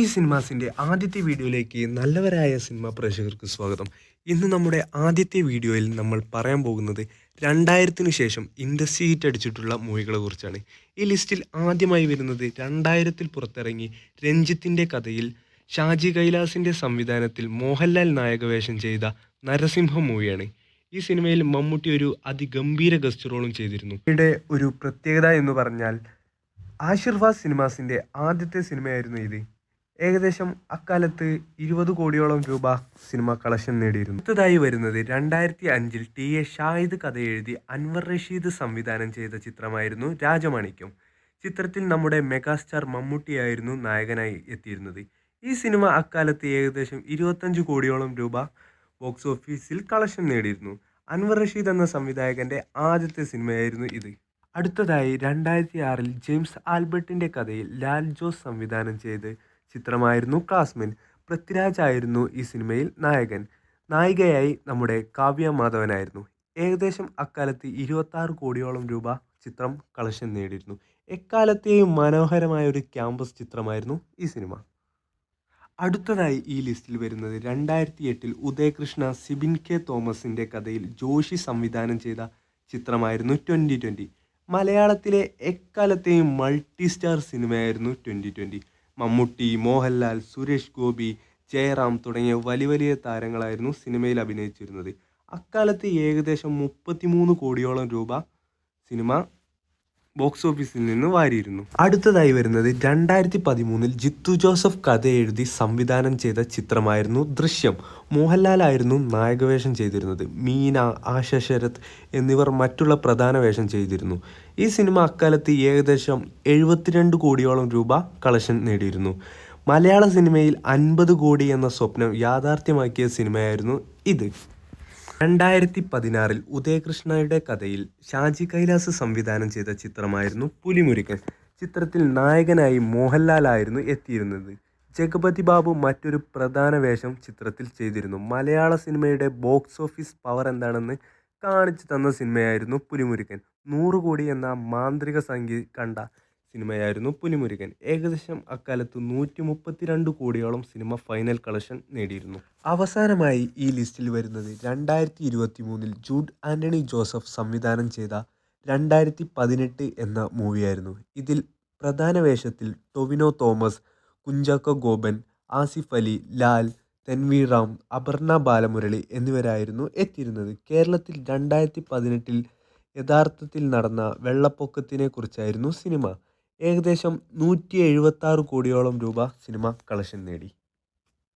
ഈ സിനിമാസിൻ്റെ ആദ്യത്തെ വീഡിയോയിലേക്ക് നല്ലവരായ സിനിമാ പ്രേക്ഷകർക്ക് സ്വാഗതം. ഇന്ന് നമ്മുടെ ആദ്യത്തെ വീഡിയോയിൽ നമ്മൾ പറയാൻ പോകുന്നത് 2000-ന് ശേഷം ഇൻഡസ്ട്രി ഹിറ്റ് അടിച്ചിട്ടുള്ള മൂവികളെ കുറിച്ചാണ്. ഈ ലിസ്റ്റിൽ ആദ്യമായി വരുന്നത് 2000-ൽ പുറത്തിറങ്ങി രഞ്ജിത്തിൻ്റെ കഥയിൽ ഷാജി കൈലാസിൻ്റെ സംവിധാനത്തിൽ മോഹൻലാൽ നായകവേഷം ചെയ്ത നരസിംഹം മൂവിയാണ്. ഈ സിനിമയിൽ മമ്മൂട്ടി ഒരു അതിഗംഭീര ഗസ്റ്റ് റോളും ചെയ്തിരുന്നു. ഇവിടെ ഒരു പ്രത്യേകത എന്ന് പറഞ്ഞാൽ ആശീർവാദ് സിനിമാസിൻ്റെ ആദ്യത്തെ സിനിമയായിരുന്നു ഇത്. ഏകദേശം അക്കാലത്ത് 20 കോടിയോളം രൂപ സിനിമ കളക്ഷൻ നേടിയിരുന്നു. അടുത്തതായി വരുന്നത് 2005-ൽ ടി.എ. ഷാഹിദ് കഥ എഴുതി അൻവർ റഷീദ് സംവിധാനം ചെയ്ത ചിത്രമായിരുന്നു രാജമാണിക്യം. ചിത്രത്തിൽ നമ്മുടെ മെഗാസ്റ്റാർ മമ്മൂട്ടിയായിരുന്നു നായകനായി എത്തിയിരുന്നത്. ഈ സിനിമ അക്കാലത്ത് ഏകദേശം 25 കോടിയോളം രൂപ ബോക്സ് ഓഫീസിൽ കളക്ഷൻ നേടിയിരുന്നു. അൻവർ റഷീദ് എന്ന സംവിധായകൻ്റെ ആദ്യത്തെ സിനിമയായിരുന്നു ഇത്. അടുത്തതായി 2006-ൽ ജെയിംസ് ആൽബർട്ടിൻ്റെ കഥയിൽ ലാൽ ജോസ് സംവിധാനം ചെയ്ത് ചിത്രമായിരുന്നു ക്ലാസ്മേറ്റ്. പൃഥ്വിരാജ് ആയിരുന്നു ഈ സിനിമയിൽ നായകൻ. നായികയായി നമ്മുടെ കാവ്യ മാധവനായിരുന്നു. ഏകദേശം അക്കാലത്ത് 26 കോടിയോളം രൂപ ചിത്രം കളക്ഷൻ നേടിയിരുന്നു. എക്കാലത്തെയും മനോഹരമായ ഒരു ക്യാമ്പസ് ചിത്രമായിരുന്നു ഈ സിനിമ. അടുത്തതായി ഈ ലിസ്റ്റിൽ വരുന്നത് 2008-ൽ ഉദയകൃഷ്ണ സിബിൻ കെ തോമസിൻ്റെ കഥയിൽ ജോഷി സംവിധാനം ചെയ്ത ചിത്രമായിരുന്നു 2020. മലയാളത്തിലെ എക്കാലത്തെയും മൾട്ടി സ്റ്റാർ സിനിമയായിരുന്നു 2020. മമ്മൂട്ടി, മോഹൻലാൽ, സുരേഷ് ഗോപി, ജയറാം തുടങ്ങിയ വലിയ താരങ്ങളായിരുന്നു സിനിമയിൽ അഭിനയിച്ചിരുന്നത്. അക്കാലത്ത് ഏകദേശം 33 കോടിയോളം രൂപ സിനിമ ബോക്സ് ഓഫീസിൽ നിന്ന് വാരിയിരുന്നു. അടുത്തതായി വരുന്നത് 2013-ൽ ജിത്തു ജോസഫ് കഥ എഴുതി സംവിധാനം ചെയ്ത ചിത്രമായിരുന്നു ദൃശ്യം. മോഹൻലാലായിരുന്നു നായകവേഷം ചെയ്തിരുന്നത്. മീന, ആശ ശരത് എന്നിവർ മറ്റുള്ള പ്രധാന വേഷം ചെയ്തിരുന്നു. ഈ സിനിമ അക്കാലത്ത് ഏകദേശം 72 കോടിയോളം രൂപ കളക്ഷൻ നേടിയിരുന്നു. മലയാള സിനിമയിൽ 50 കോടി എന്ന സ്വപ്നം യാഥാർത്ഥ്യമാക്കിയ സിനിമയായിരുന്നു ഇത്. 2016-ൽ ഉദയകൃഷ്ണയുടെ കഥയിൽ ഷാജി കൈലാസ് സംവിധാനം ചെയ്ത ചിത്രമായിരുന്നു പുലിമുരുകൻ. ചിത്രത്തിൽ നായകനായി മോഹൻലാലായിരുന്നു എത്തിയിരുന്നത്. ജഗപതി ബാബു മറ്റൊരു പ്രധാന വേഷം ചിത്രത്തിൽ ചെയ്തിരുന്നു. മലയാള സിനിമയുടെ ബോക്സ് ഓഫീസ് പവർ എന്താണെന്ന് കാണിച്ചു തന്ന സിനിമയായിരുന്നു പുലിമുരുകൻ. 100 കോടി എന്ന മാന്ത്രിക സംഖ്യ കണ്ട സിനിമയായിരുന്നു പുലിമുരുകൻ. ഏകദേശം അക്കാലത്ത് 132 കോടിയോളം സിനിമ ഫൈനൽ കളക്ഷൻ നേടിയിരുന്നു. അവസാനമായി ഈ ലിസ്റ്റിൽ വരുന്നത് 2023-ൽ ജൂഡ് ആൻ്റണി ജോസഫ് സംവിധാനം ചെയ്ത 2018 എന്ന മൂവിയായിരുന്നു. ഇതിൽ പ്രധാന വേഷത്തിൽ ടൊവിനോ തോമസ്, കുഞ്ചാക്കോ ബോബൻ, ആസിഫ് അലി, ലാൽ, തൻവീർ റാം, അപർണ ബാലമുരളി എന്നിവരായിരുന്നു എത്തിയിരുന്നത്. കേരളത്തിൽ 2018-ൽ യഥാർത്ഥത്തിൽ നടന്ന വെള്ളപ്പൊക്കത്തിനെ കുറിച്ചായിരുന്നു സിനിമ. ഏകദേശം 176 കോടിയോളം രൂപ സിനിമ കളക്ഷൻ നേടി.